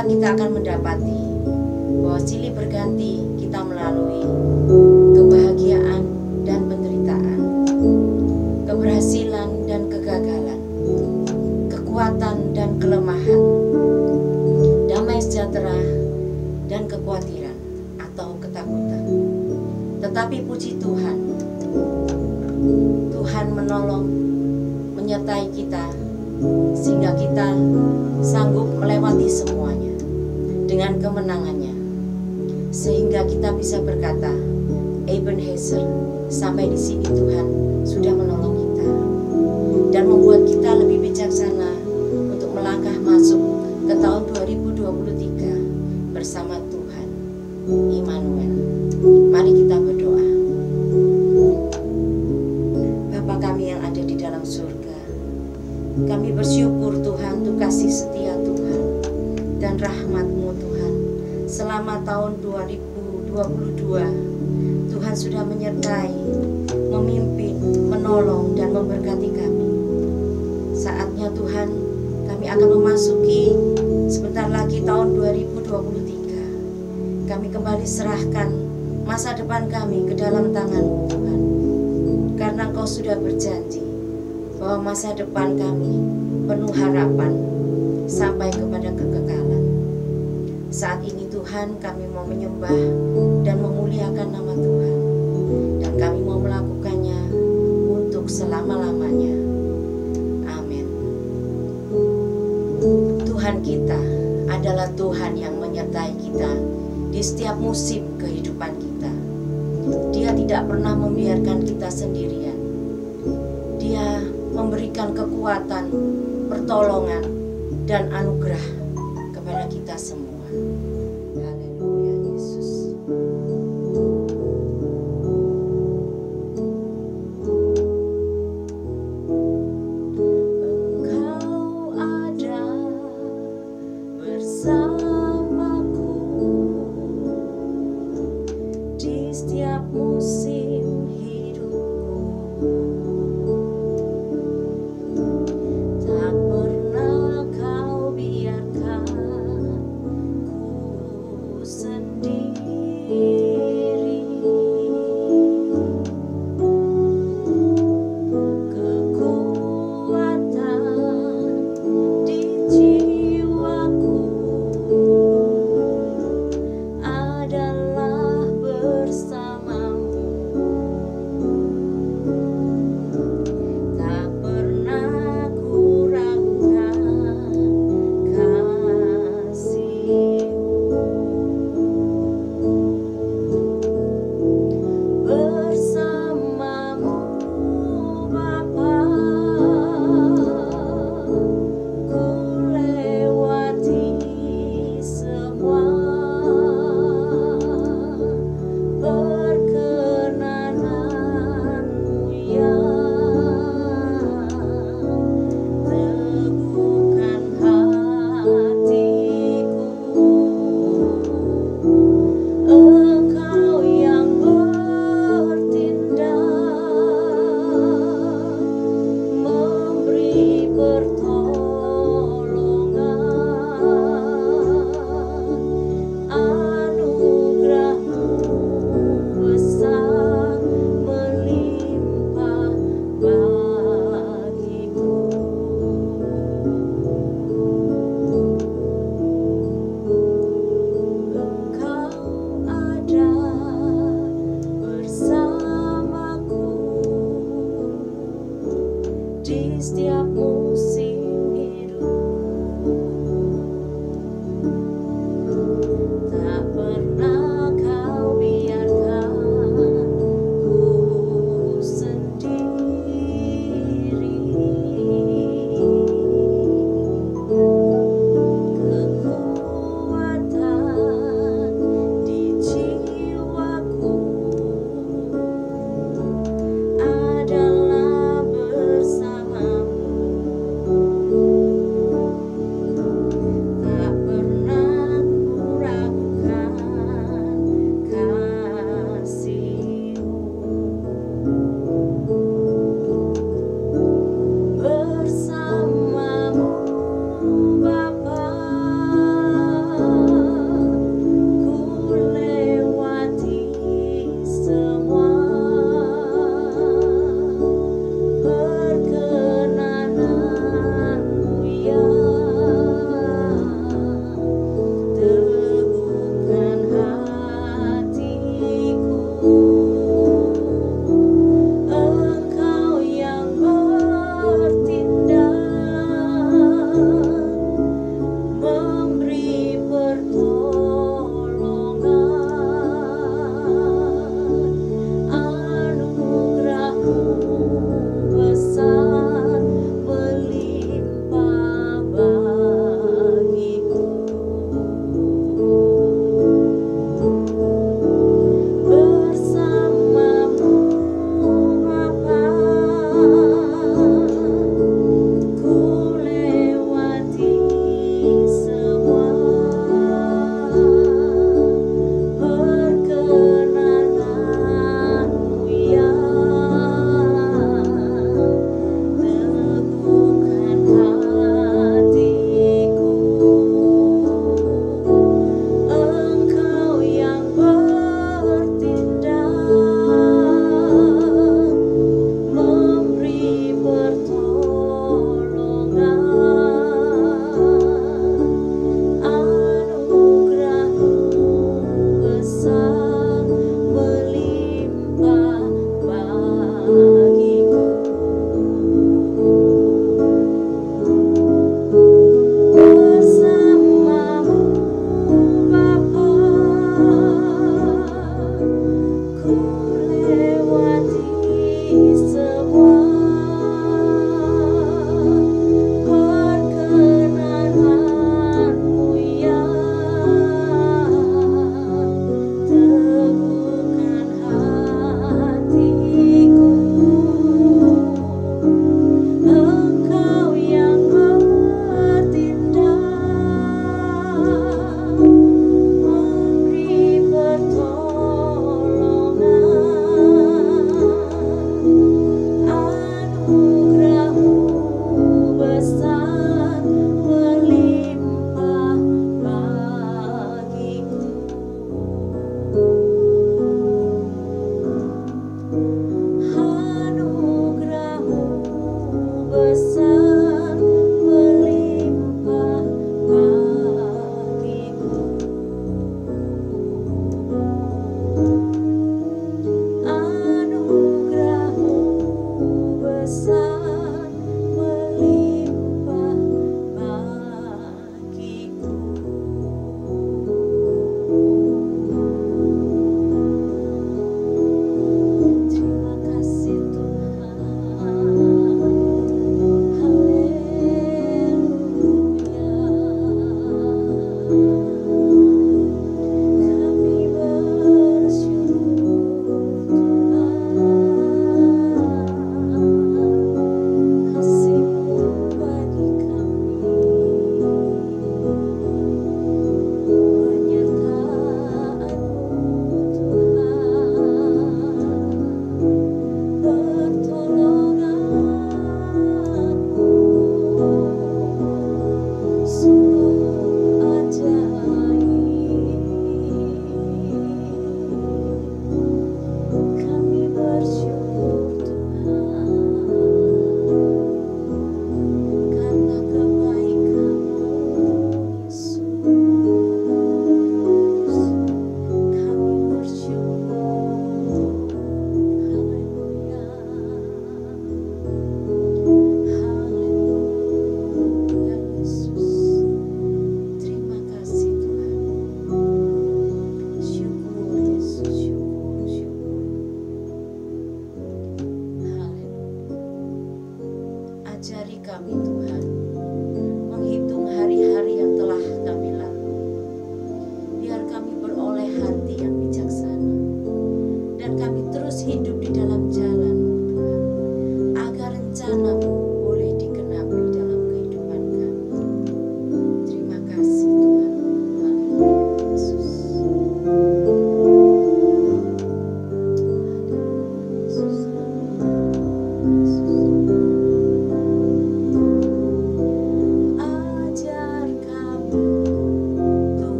maka kita akan mendapati bahwa silih berganti kita melalui kebahagiaan dan penderitaan, keberhasilan dan kegagalan, kekuatan dan kelemahan, damai sejahtera dan kekhawatiran atau ketakutan. Tetapi puji Tuhan, Tuhan menolong, menyertai kita sehingga kita sanggup melewati semuanya dengan kemenangannya, sehingga kita bisa berkata, Ebenezer, sampai di sini Tuhan sudah menolong kita dan membuat kita lebih bijaksana untuk melangkah masuk ke tahun 2023 bersama Tuhan Immanuel. Mari kita berdoa. Bapa kami yang ada di dalam surga, kami bersyukur Tuhan untuk kasih setia Tuhan dan rahmat-Mu Tuhan. Selama tahun 2022 Tuhan sudah menyertai, memimpin, menolong dan memberkati kami. Saatnya Tuhan, kami akan memasuki sebentar lagi tahun 2023. Kami kembali serahkan masa depan kami ke dalam tangan-Mu Tuhan, karena Engkau sudah berjanji bahwa masa depan kami penuh harapan sampai kepada kekekalan. Saat ini Tuhan, kami mau menyembah dan memuliakan nama Tuhan, dan kami mau melakukannya untuk selama-lamanya. Amin. Tuhan kita adalah Tuhan yang menyertai kita di setiap musim kehidupan kita. Dia tidak pernah membiarkan kita sendirian. Dia memberikan kekuatan, pertolongan, dan anugerah kepada kita semua. Haleluya Yesus. Engkau ada bersamaku di setiap musim hidupku. Tak pernah Kau biarkan ku sendiri. Kekuatan di jiwaku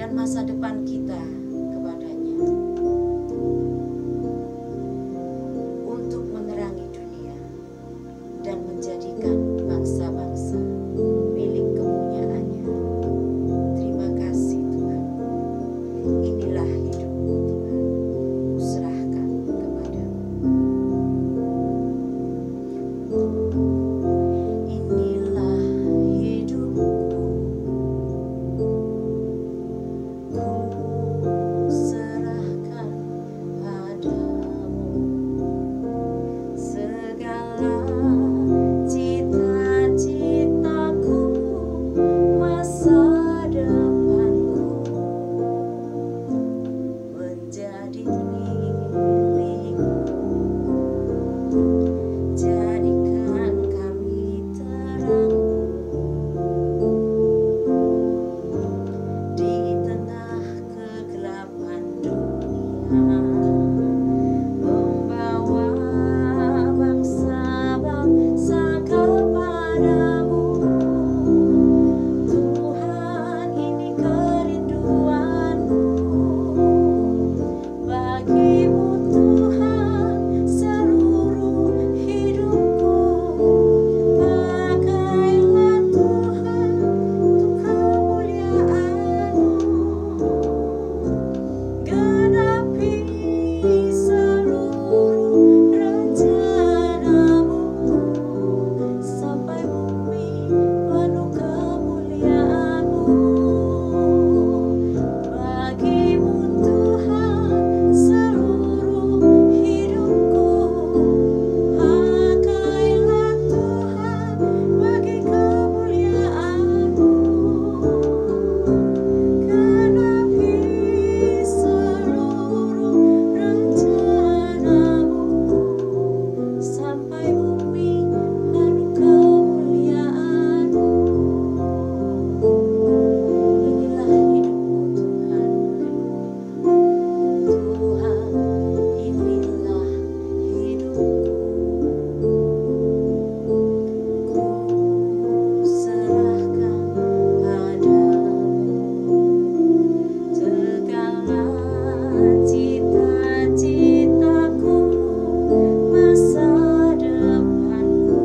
dan masa depan kita kepadanya, untuk menerangi dunia dan menjadikan bangsa-bangsa milik kepunyaannya. Terima kasih Tuhan. Inilah hidupku Tuhan, kuserahkan kepadamu. Inilah hidupku, ku serahkan padamu. Segala cita-citaku, masa depanku menjadi milikmu. Jadikan kami terang di tengah kegelapan dunia, membawa bangsa-bangsa kepadamu. Tuhan, ini kerinduanku, bagimu Tuhan seluruh hidupku. Pakailah Tuhan untuk kemuliaan-Mu, genapi seluruh rencana-Mu, sampai bumi penuh kemuliaan-Mu. Bagimu Tuhan seluruh hidupku, pakailah Tuhan bagi kemuliaan-Mu, genapi seluruh rencana-Mu, sampai bumi penuh kemuliaan-Mu. Inilah hidupku Tuhan, Tuhan, inilah hidupku, ku serahkan padamu. Segala cita-citaku, masa depanku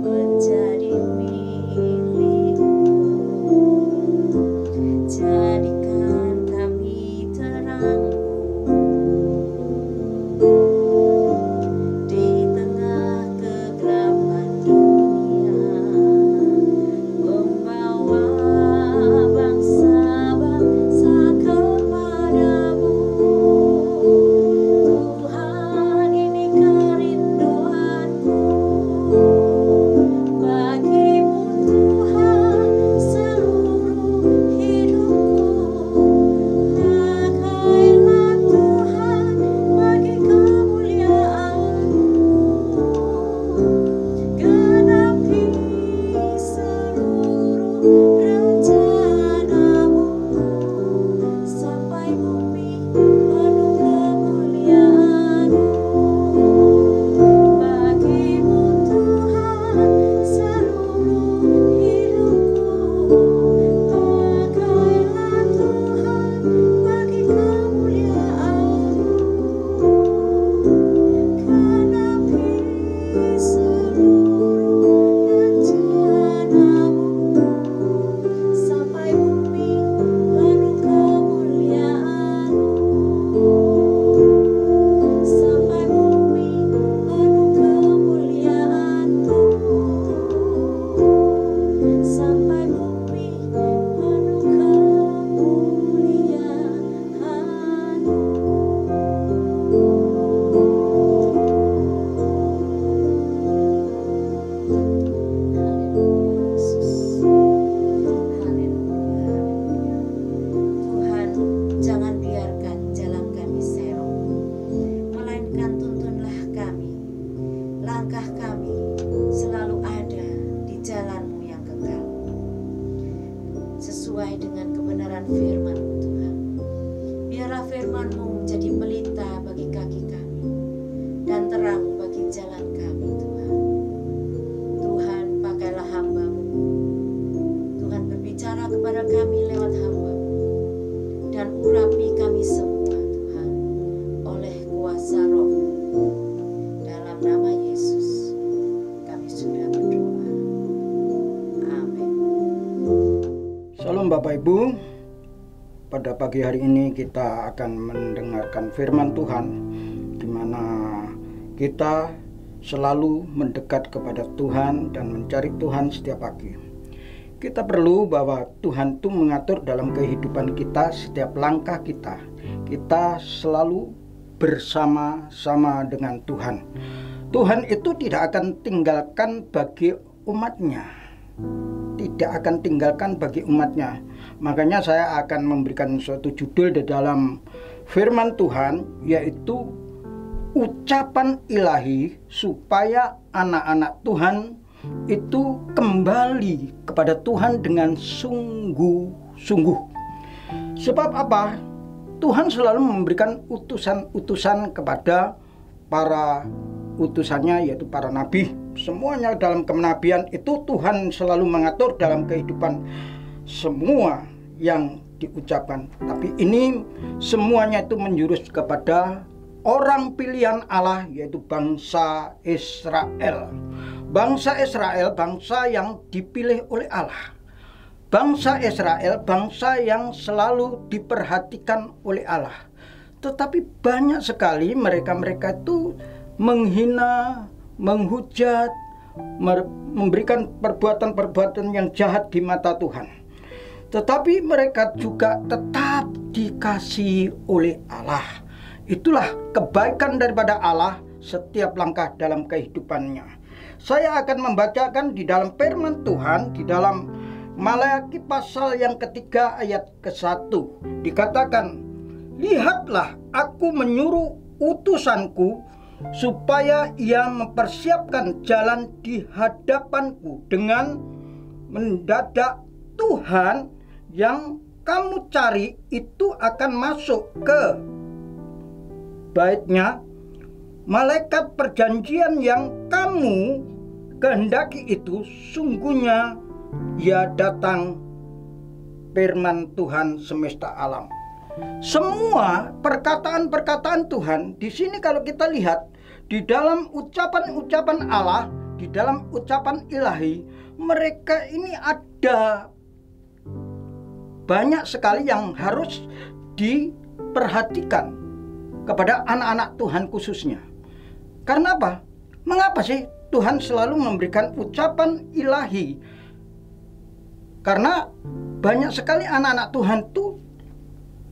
menjadi milikmu. Jadikan kami terang di tengah kegelapan dunia, membawa bangsa-bangsa kepadamu. Tuhan, ini kerinduanku, bagimu Tuhan seluruh hidupku. Pakailah Tuhan bagi kemuliaan-Mu, genapi seluruh rencana-Mu, sampai bumi penuh kemuliaan-Mu. Bagimu Tuhan seluruh hidupku, pakailah Tuhan bagi kemuliaan-Mu, genapi seluruh rencana-Mu, sampai bumi penuh kemuliaan-Mu, sampai bumi penuh kemuliaan-Mu, sampai bumi penuh kemuliaan-Mu. Tuhan, jangan biarkan jalan kami serong, melainkan tuntunlah kami. Langkah kami selalu ada di jalan-Mu yang kekal, sesuai dengan kebenaran firman-Mu Tuhan. Biarlah firman-Mu menjadi pelita bagi kaki kami dan terang bagi jalan kami Tuhan. Tuhan, pakailah hamba-Mu. Tuhan, berbicara kepada kami Bapak Ibu, pada pagi hari ini kita akan mendengarkan firman Tuhan, di mana kita selalu mendekat kepada Tuhan dan mencari Tuhan setiap pagi. Kita perlu bahwa Tuhan itu mengatur dalam kehidupan kita setiap langkah kita. Kita selalu bersama-sama dengan Tuhan. Tuhan itu tidak akan tinggalkan bagi umatnya. Tidak akan tinggalkan bagi umatnya. Makanya saya akan memberikan suatu judul di dalam firman Tuhan, yaitu ucapan ilahi supaya anak-anak Tuhan itu kembali kepada Tuhan dengan sungguh-sungguh. Sebab apa? Tuhan selalu memberikan utusan-utusan kepada para utusannya, yaitu para nabi. Semuanya dalam kenabian itu Tuhan selalu mengatur dalam kehidupan semua yang diucapkan. Tapi ini semuanya itu menjurus kepada orang pilihan Allah, yaitu bangsa Israel. Bangsa Israel, bangsa yang dipilih oleh Allah. Bangsa Israel, bangsa yang selalu diperhatikan oleh Allah. Tetapi banyak sekali mereka-mereka itu menghina, menghujat, memberikan perbuatan-perbuatan yang jahat di mata Tuhan. Tetapi mereka juga tetap dikasihi oleh Allah. Itulah kebaikan daripada Allah setiap langkah dalam kehidupannya. Saya akan membacakan di dalam firman Tuhan, di dalam Maleakhi pasal yang ketiga ayat ke-1. Dikatakan, "Lihatlah, aku menyuruh utusanku supaya ia mempersiapkan jalan di hadapanku. Dengan mendadak Tuhan yang kamu cari itu akan masuk ke baitnya. Malaikat perjanjian yang kamu kehendaki itu sungguhnya ia datang." Firman Tuhan semesta alam. Semua perkataan-perkataan Tuhan di sini kalau kita lihat di dalam ucapan-ucapan Allah, di dalam ucapan ilahi, mereka ini ada banyak sekali yang harus diperhatikan kepada anak-anak Tuhan khususnya. Karena apa? Mengapa sih Tuhan selalu memberikan ucapan ilahi? Karena banyak sekali anak-anak Tuhan itu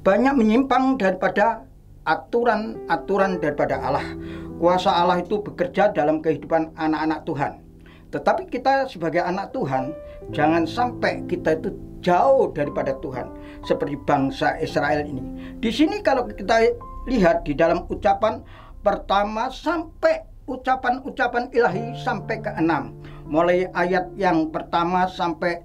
banyak menyimpang daripada aturan-aturan daripada Allah. Kuasa Allah itu bekerja dalam kehidupan anak-anak Tuhan. Tetapi kita sebagai anak Tuhan, jangan sampai kita itu jauh daripada Tuhan. Seperti bangsa Israel ini. Di sini kalau kita lihat di dalam ucapan pertama sampai ucapan-ucapan ilahi sampai ke-6. Mulai ayat yang pertama sampai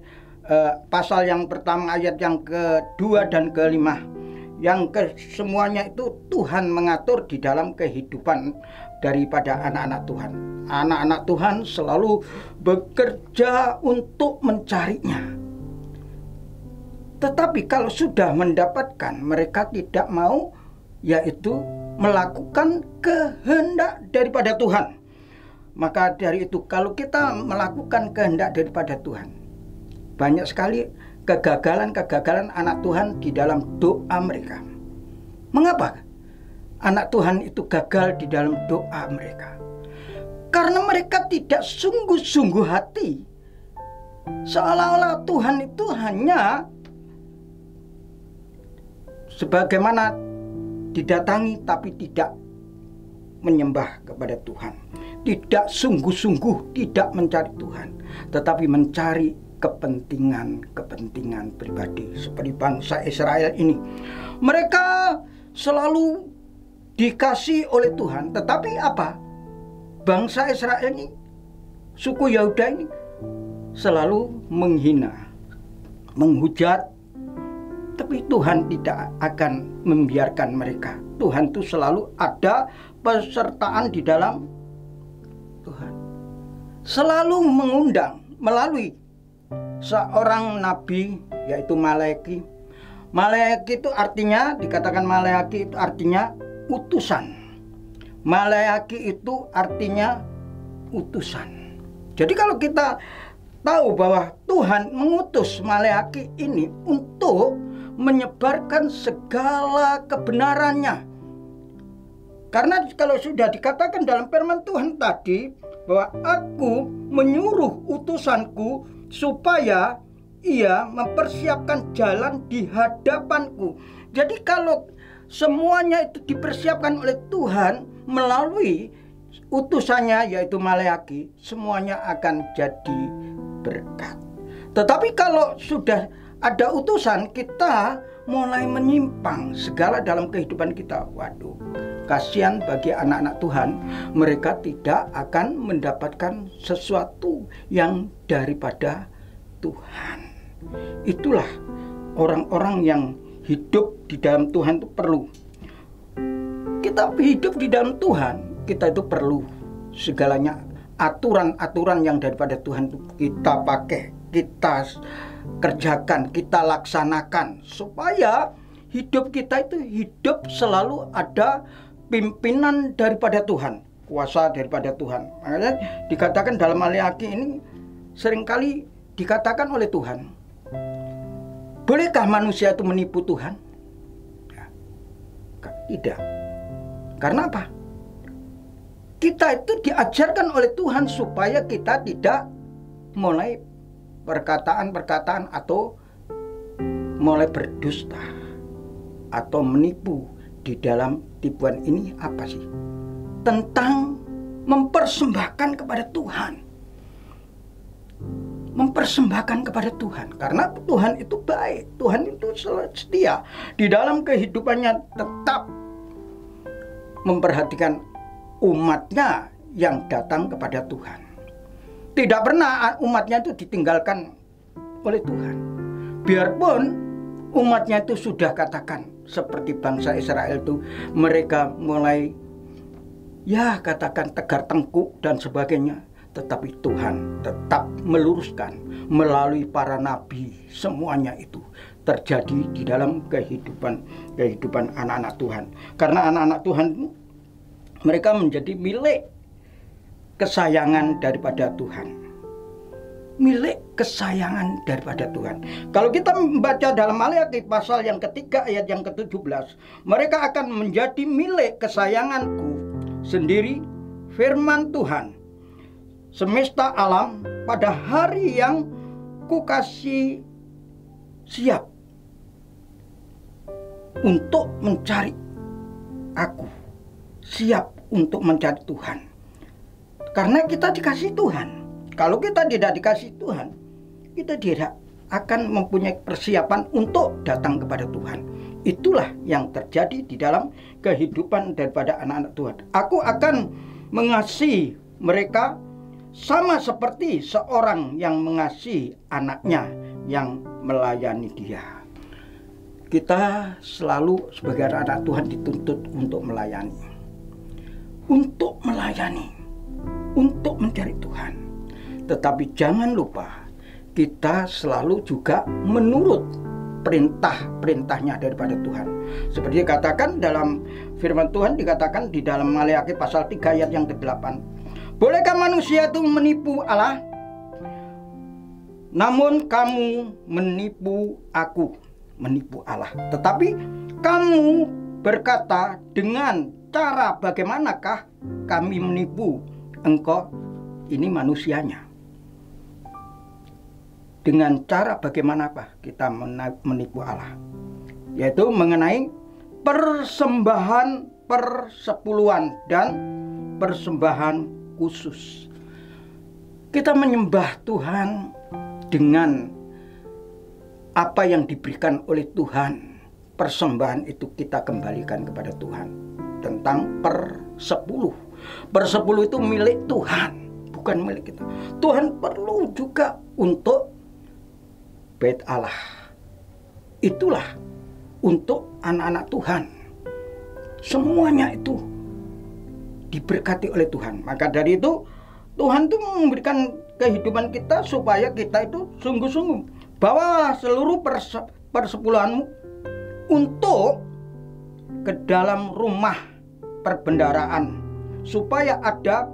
pasal yang pertama ayat yang ke-2 dan ke-5. Yang semuanya itu Tuhan mengatur di dalam kehidupan daripada anak-anak Tuhan. Anak-anak Tuhan selalu bekerja untuk mencarinya. Tetapi kalau sudah mendapatkan, mereka tidak mau, yaitu melakukan kehendak daripada Tuhan. Maka dari itu kalau kita melakukan kehendak daripada Tuhan, banyak sekali kegagalan-kegagalan anak Tuhan di dalam doa mereka. Mengapa anak Tuhan itu gagal di dalam doa mereka? Karena mereka tidak sungguh-sungguh hati. Seolah-olah Tuhan itu hanya sebagaimana didatangi tapi tidak menyembah kepada Tuhan. Tidak sungguh-sungguh tidak mencari Tuhan, tetapi mencari kepentingan pribadi. Seperti bangsa Israel ini, mereka selalu dikasih oleh Tuhan, tetapi apa? Bangsa Israel ini, suku Yehuda ini selalu menghina, menghujat, tapi Tuhan tidak akan membiarkan mereka. Tuhan itu selalu ada pesertaan di dalam Tuhan, selalu mengundang melalui seorang nabi, yaitu Maleakhi. Maleakhi itu artinya, dikatakan Maleakhi itu artinya utusan. Maleakhi itu artinya utusan. Jadi kalau kita tahu bahwa Tuhan mengutus Maleaki ini untuk menyebarkan segala kebenarannya. Karena kalau sudah dikatakan dalam firman Tuhan tadi bahwa aku menyuruh utusanku supaya ia mempersiapkan jalan di hadapanku. Jadi kalau semuanya itu dipersiapkan oleh Tuhan melalui utusannya yaitu Maleaki, semuanya akan jadi berkat. Tetapi kalau sudah ada utusan, kita mulai menyimpang segala dalam kehidupan kita. Waduh, kasihan bagi anak-anak Tuhan, mereka tidak akan mendapatkan sesuatu yang daripada Tuhan. Itulah orang-orang yang hidup di dalam Tuhan itu perlu. Kita hidup di dalam Tuhan, kita itu perlu segalanya aturan-aturan yang daripada Tuhan itu kita pakai, kita kerjakan, kita laksanakan supaya hidup kita itu hidup selalu ada pimpinan daripada Tuhan, kuasa daripada Tuhan. Makanya dikatakan dalam Maleaki ini seringkali dikatakan oleh Tuhan, bolehkah manusia itu menipu Tuhan? Ya, tidak. Karena apa? Kita itu diajarkan oleh Tuhan supaya kita tidak mulai perkataan-perkataan atau mulai berdusta atau menipu. Di dalam tipuan ini apa sih? Tentang mempersembahkan kepada Tuhan. Mempersembahkan kepada Tuhan. Karena Tuhan itu baik, Tuhan itu setia. Di dalam kehidupannya tetap memperhatikan umatnya yang datang kepada Tuhan. Tidak pernah umatnya itu ditinggalkan oleh Tuhan. Biarpun umatnya itu sudah katakan seperti bangsa Israel itu, mereka mulai ya katakan tegar tengkuk dan sebagainya. Tetapi Tuhan tetap meluruskan melalui para nabi. Semuanya itu terjadi di dalam kehidupan anak-anak Tuhan. Karena anak-anak Tuhan mereka menjadi milik kesayangan daripada Tuhan. Milik kesayangan daripada Tuhan. Kalau kita membaca dalam Maleaki pasal yang ketiga ayat yang ke-17, mereka akan menjadi milik kesayanganku sendiri, firman Tuhan, semesta alam pada hari yang kukasih siap untuk mencari aku, siap untuk mencari Tuhan. Karena kita dikasih Tuhan. Kalau kita tidak dikasih Tuhan, kita tidak akan mempunyai persiapan untuk datang kepada Tuhan. Itulah yang terjadi di dalam kehidupan daripada anak-anak Tuhan. Aku akan mengasihi mereka sama seperti seorang yang mengasihi anaknya yang melayani dia. Kita selalu sebagai anak Tuhan dituntut untuk melayani. Untuk melayani. Untuk mencari Tuhan. Tetapi jangan lupa, kita selalu juga menurut perintah-perintahnya daripada Tuhan. Seperti dikatakan dalam firman Tuhan, dikatakan di dalam Maleaki pasal 3 ayat yang ke-8. Bolehkah manusia itu menipu Allah? Namun kamu menipu aku, menipu Allah. Tetapi kamu berkata, dengan cara bagaimanakah kami menipu engkau? Ini manusianya. Dengan cara bagaimana kita menipu Allah? Yaitu mengenai persembahan persepuluhan dan persembahan khusus. Kita menyembah Tuhan dengan apa yang diberikan oleh Tuhan. Persembahan itu kita kembalikan kepada Tuhan. Tentang persepuluh. Persepuluh itu milik Tuhan, bukan milik kita. Tuhan perlu juga untuk Bait Allah. Itulah untuk anak-anak Tuhan. Semuanya itu diberkati oleh Tuhan. Maka dari itu Tuhan itu memberikan kehidupan kita supaya kita itu sungguh-sungguh bawalah seluruh persepuluhanmu untuk ke dalam rumah perbendaharaan supaya ada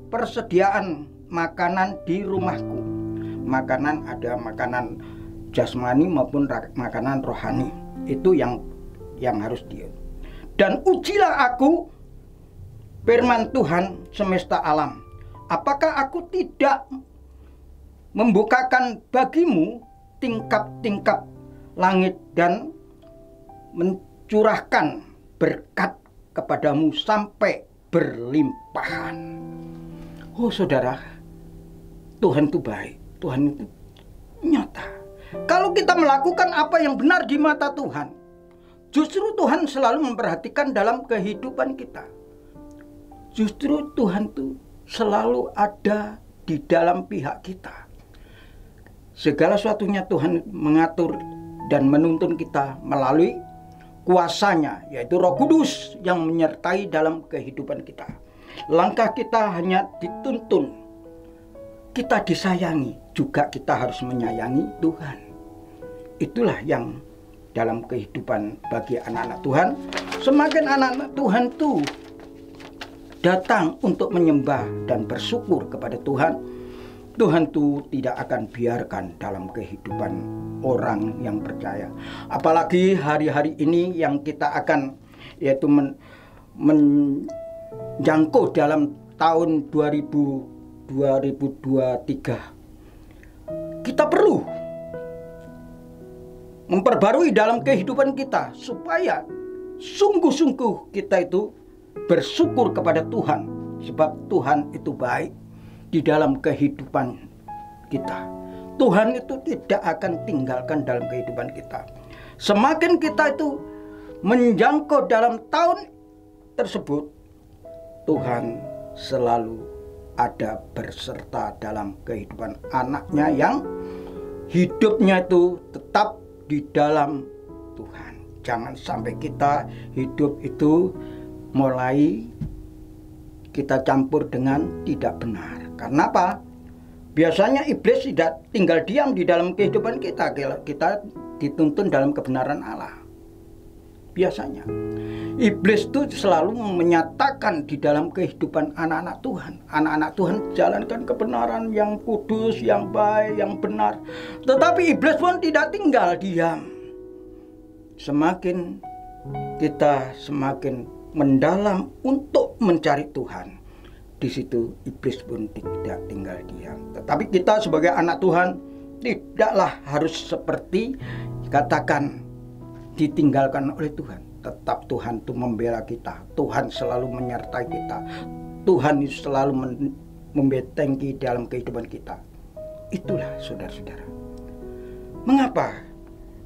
persediaan makanan di rumahku. makanan, ada makanan jasmani maupun makanan rohani. Itu yang harus dia. Dan ujilah aku, firman Tuhan semesta alam, apakah aku tidak membukakan bagimu tingkap-tingkap langit dan mencurahkan berkat kepadamu sampai berlimpahan. Oh saudara, Tuhan itu baik, Tuhan itu nyata. Kalau kita melakukan apa yang benar di mata Tuhan, justru Tuhan selalu memperhatikan dalam kehidupan kita. Justru Tuhan itu selalu ada di dalam pihak kita. Segala sesuatunya Tuhan mengatur dan menuntun kita melalui kuasanya, yaitu Roh Kudus yang menyertai dalam kehidupan kita. Langkah kita hanya dituntun, kita disayangi, juga kita harus menyayangi Tuhan. Itulah yang dalam kehidupan bagi anak-anak Tuhan. Semakin anak-anak Tuhan itu datang untuk menyembah dan bersyukur kepada Tuhan, Tuhan itu tidak akan biarkan dalam kehidupan orang yang percaya. Apalagi hari-hari ini yang kita akan yaitu menjangkau dalam tahun 2023. Kita perlu memperbarui dalam kehidupan kita supaya sungguh-sungguh kita itu bersyukur kepada Tuhan, sebab Tuhan itu baik di dalam kehidupan kita. Tuhan itu tidak akan tinggalkan dalam kehidupan kita. Semakin kita itu menjangkau dalam tahun tersebut, Tuhan selalu ada berserta dalam kehidupan anaknya yang hidupnya itu tetap di dalam Tuhan. Jangan sampai kita hidup itu mulai kita campur dengan tidak benar. Karena apa? Biasanya iblis tidak tinggal diam di dalam kehidupan kita. Kita dituntun dalam kebenaran Allah. Biasanya iblis itu selalu menyatakan di dalam kehidupan anak-anak Tuhan. Anak-anak Tuhan jalankan kebenaran yang kudus, yang baik, yang benar. Tetapi iblis pun tidak tinggal diam. Semakin kita semakin mendalam untuk mencari Tuhan, di situ iblis pun tidak tinggal diam. Tetapi kita sebagai anak Tuhan tidaklah harus seperti katakan ditinggalkan oleh Tuhan. Tetap Tuhan itu membela kita. Tuhan selalu menyertai kita. Tuhan itu selalu membentengi dalam kehidupan kita. Itulah saudara-saudara. Mengapa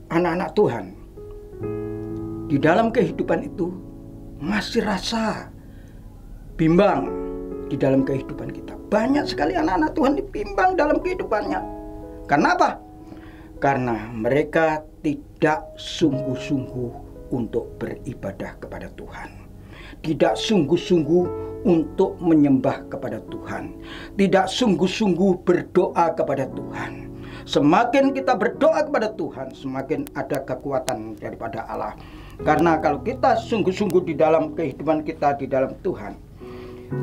anak-anak Tuhan di dalam kehidupan itu masih rasa bimbang di dalam kehidupan kita? Banyak sekali anak-anak Tuhan dibimbang dalam kehidupannya. Karena apa? Karena mereka tidak sungguh-sungguh untuk beribadah kepada Tuhan. Tidak sungguh-sungguh untuk menyembah kepada Tuhan. Tidak sungguh-sungguh berdoa kepada Tuhan. Semakin kita berdoa kepada Tuhan, semakin ada kekuatan daripada Allah. Karena kalau kita sungguh-sungguh di dalam kehidupan kita di dalam Tuhan,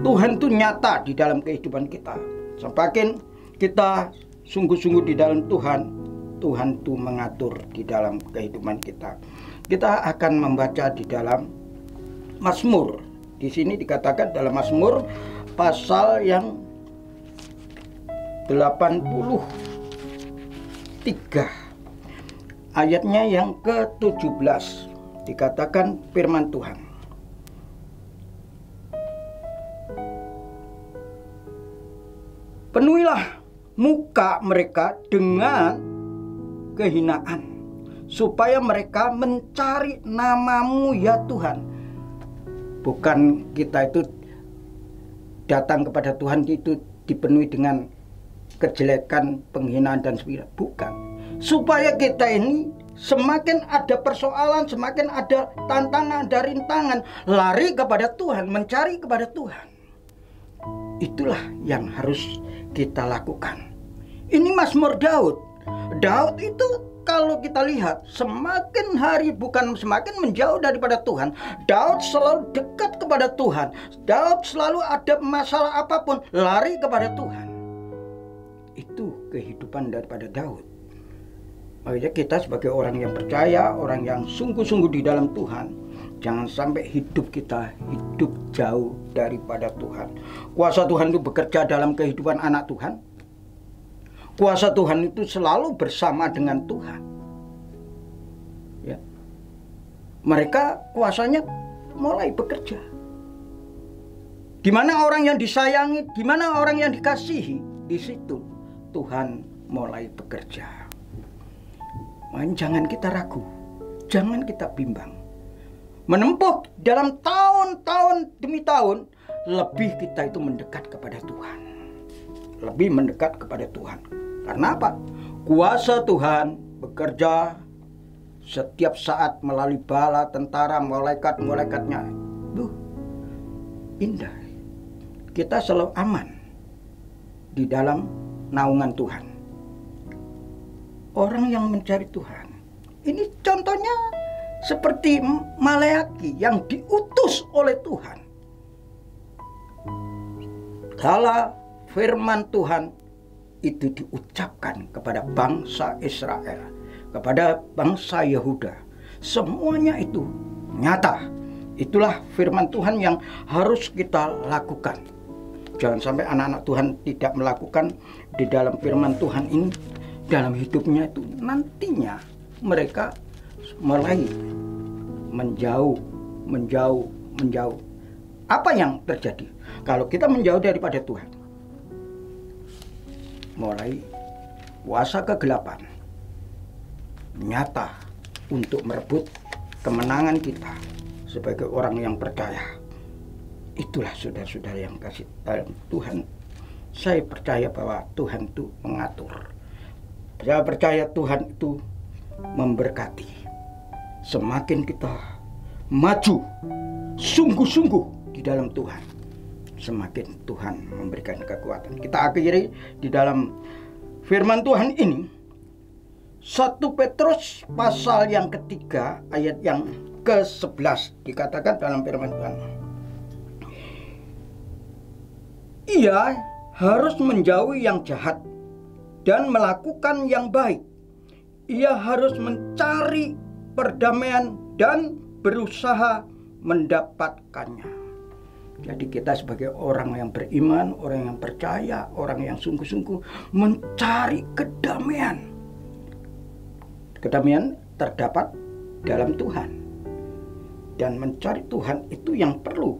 Tuhan itu nyata di dalam kehidupan kita. Semakin kita sungguh-sungguh di dalam Tuhan, Tuhan itu mengatur di dalam kehidupan kita. Kita akan membaca di dalam Mazmur. Di sini dikatakan dalam Mazmur pasal yang 83 ayatnya yang ke-17. Dikatakan firman Tuhan, penuhilah muka mereka dengan kehinaan, supaya mereka mencari nama-Mu ya Tuhan. Bukan kita itu datang kepada Tuhan itu dipenuhi dengan kejelekan, penghinaan dan sebagainya. Bukan. Supaya kita ini semakin ada persoalan, semakin ada tantangan, ada rintangan, lari kepada Tuhan, mencari kepada Tuhan. Itulah yang harus kita lakukan. Ini Mazmur Daud. Daud itu kalau kita lihat semakin hari bukan semakin menjauh daripada Tuhan. Daud selalu dekat kepada Tuhan. Daud selalu ada masalah apapun lari kepada Tuhan. Itu kehidupan daripada Daud. Makanya kita sebagai orang yang percaya, orang yang sungguh-sungguh di dalam Tuhan, jangan sampai hidup kita hidup jauh daripada Tuhan. Kuasa Tuhan itu bekerja dalam kehidupan anak Tuhan. Kuasa Tuhan itu selalu bersama dengan Tuhan. Ya. Mereka kuasanya mulai bekerja. Di mana orang yang disayangi, di mana orang yang dikasihi, di situ Tuhan mulai bekerja. Jangan kita ragu, jangan kita bimbang. Menempuh dalam tahun-tahun demi tahun, lebih kita itu mendekat kepada Tuhan. Lebih mendekat kepada Tuhan. Karena apa? Kuasa Tuhan bekerja setiap saat melalui bala tentara, malaikat-malaikatnya. Indah. Kita selalu aman di dalam naungan Tuhan. Orang yang mencari Tuhan, ini contohnya seperti Maleaki yang diutus oleh Tuhan. Kala firman Tuhan itu diucapkan kepada bangsa Israel, kepada bangsa Yehuda, semuanya itu nyata. Itulah firman Tuhan yang harus kita lakukan. Jangan sampai anak-anak Tuhan tidak melakukan di dalam firman Tuhan ini. Dalam hidupnya itu nantinya mereka mulai menjauh. Apa yang terjadi kalau kita menjauh daripada Tuhan? Mulai kuasa kegelapan nyata untuk merebut kemenangan kita sebagai orang yang percaya. Itulah saudara-saudara yang kasih dalam Tuhan. Saya percaya bahwa Tuhan itu mengatur. Saya percaya Tuhan itu memberkati. Semakin kita maju sungguh-sungguh di dalam Tuhan, semakin Tuhan memberikan kekuatan. Kita akhiri di dalam firman Tuhan ini 1 Petrus pasal yang ketiga ayat yang ke-11 dikatakan dalam firman Tuhan. Ia harus menjauhi yang jahat dan melakukan yang baik. Ia harus mencari perdamaian dan berusaha mendapatkannya. Jadi kita sebagai orang yang beriman, orang yang percaya, orang yang sungguh-sungguh mencari kedamaian. Kedamaian terdapat dalam Tuhan. Dan mencari Tuhan itu yang perlu.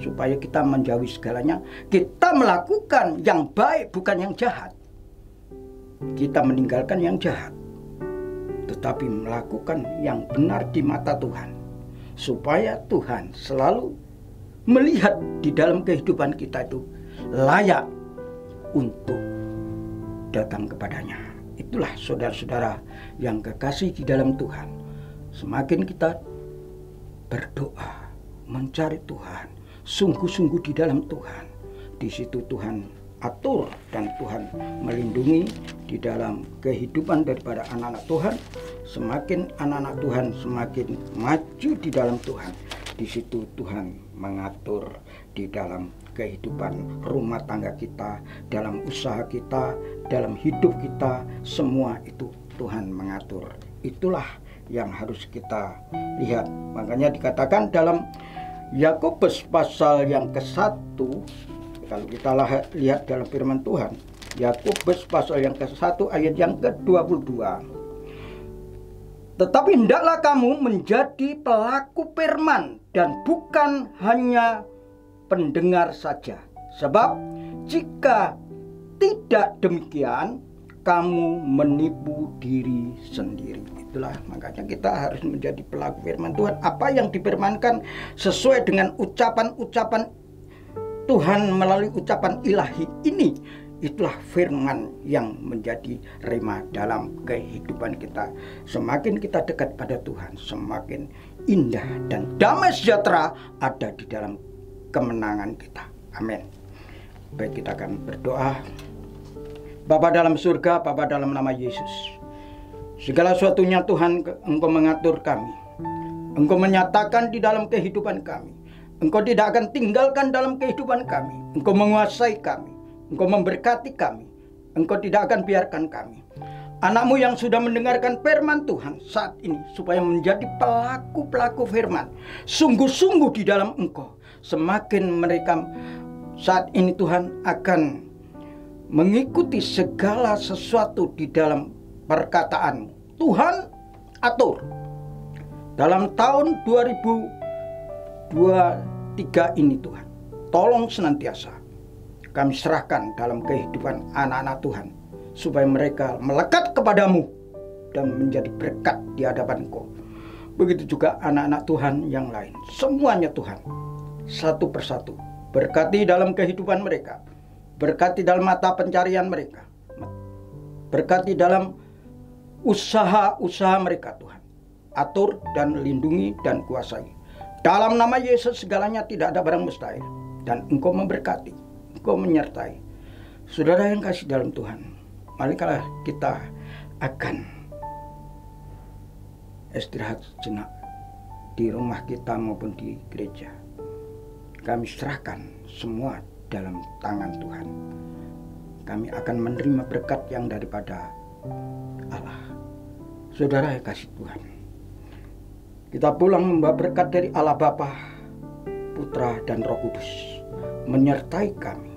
Supaya kita menjauhi segalanya, kita melakukan yang baik bukan yang jahat. Kita meninggalkan yang jahat, tetapi melakukan yang benar di mata Tuhan, supaya Tuhan selalu melihat di dalam kehidupan kita itu layak untuk datang kepadanya. Itulah saudara-saudara yang kekasih di dalam Tuhan. Semakin kita berdoa, mencari Tuhan, sungguh-sungguh di dalam Tuhan, di situ Tuhan atur dan Tuhan melindungi di dalam kehidupan daripada anak-anak Tuhan. Semakin anak-anak Tuhan semakin maju di dalam Tuhan, di situ Tuhan mengatur di dalam kehidupan rumah tangga kita, dalam usaha kita, dalam hidup kita, semua itu Tuhan mengatur. Itulah yang harus kita lihat. Makanya dikatakan dalam Yakobus pasal yang ke-1, kalau kita lihat dalam firman Tuhan, Yakobus pasal yang ke-1 ayat yang ke-22. Tetapi hendaklah kamu menjadi pelaku firman dan bukan hanya pendengar saja. Sebab jika tidak demikian, kamu menipu diri sendiri. Itulah makanya kita harus menjadi pelaku firman Tuhan. Apa yang difirmankan sesuai dengan ucapan-ucapan Tuhan melalui ucapan ilahi ini, itulah firman yang menjadi rema dalam kehidupan kita. Semakin kita dekat pada Tuhan, semakin indah dan damai sejahtera ada di dalam kemenangan kita. Amin. Baik, kita akan berdoa. Bapa dalam surga, Bapa dalam nama Yesus, segala sesuatunya Tuhan, Engkau mengatur kami. Engkau menyatakan di dalam kehidupan kami. Engkau tidak akan tinggalkan dalam kehidupan kami. Engkau menguasai kami. Engkau memberkati kami. Engkau tidak akan biarkan kami, anak-Mu yang sudah mendengarkan firman Tuhan saat ini, supaya menjadi pelaku-pelaku firman, sungguh-sungguh di dalam Engkau. Semakin mereka saat ini Tuhan akan mengikuti segala sesuatu di dalam perkataan-Mu. Tuhan, atur dalam tahun 2023 ini Tuhan, tolong senantiasa kami serahkan dalam kehidupan anak-anak Tuhan, supaya mereka melekat kepadamu dan menjadi berkat di hadapan Engkau. Begitu juga anak-anak Tuhan yang lain, semuanya Tuhan, satu persatu berkati dalam kehidupan mereka, berkati dalam mata pencarian mereka, berkati dalam usaha-usaha mereka Tuhan. Atur dan lindungi dan kuasai. Dalam nama Yesus segalanya tidak ada barang mustahil, dan Engkau memberkati, Engkau menyertai. Saudara yang kasih dalam Tuhan, marilah kita akan istirahat sejenak di rumah kita maupun di gereja. Kami serahkan semua dalam tangan Tuhan. Kami akan menerima berkat yang daripada Allah. Saudara yang kasih Tuhan, kita pulang membawa berkat dari Allah Bapa, Putra, dan Roh Kudus, menyertai kami,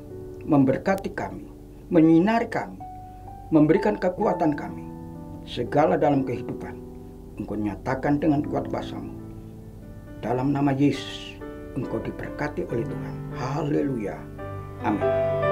memberkati kami, menyinari kami, memberikan kekuatan kami. Segala dalam kehidupan Engkau nyatakan dengan kuat kuasa-Mu. Dalam nama Yesus, Engkau diberkati oleh Tuhan. Haleluya. Amin.